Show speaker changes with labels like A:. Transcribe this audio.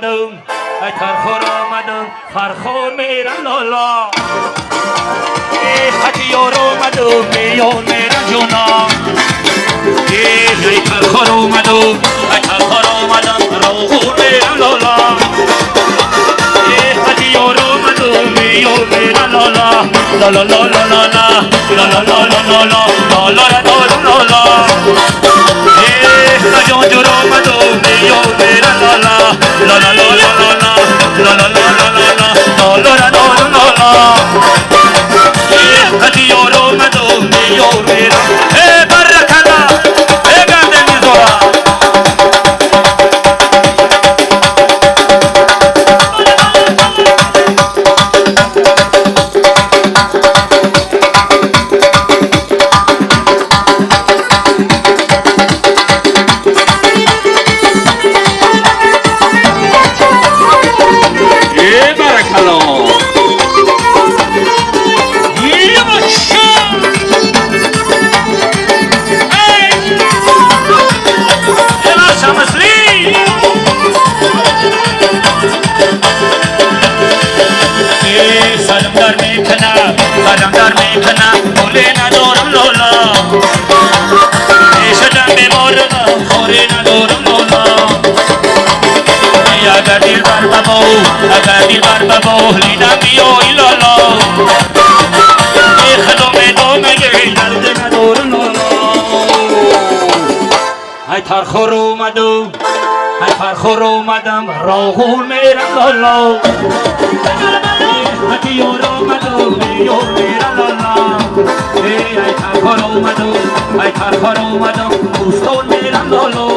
A: اومدم ای ترخور اومدم خرخور میرم لالا ای حتی یار اومدم میان میرم جونم ای ترخور اومدم ای ترخور اومدم روغور میرم لالا ای حتی یار اومدم میان میرم لالا لالا لالا لالا لالا لالا لالا لالا لالا جون جور اومد و میاد میره لالا لالا لالا لالا لالا لالا لالا لالا لالا هدی یار اومد و میاد میره برکلا گرده میزورا قدمدار میکنم مولی ندارم لالا شدم بیمارم خوری ندارم لالا اگر دل بر ببو اگر دل بر ببو لیدم بیایی لالا خدام دومگه درد ندارم لالا ای ترخور اومدم ای فرخور اومدم راغول میرم لالا هدی یار اومدم میار میرم لالا ای ترخور اومدم ای ترخور اومدم بوستان میرم لالا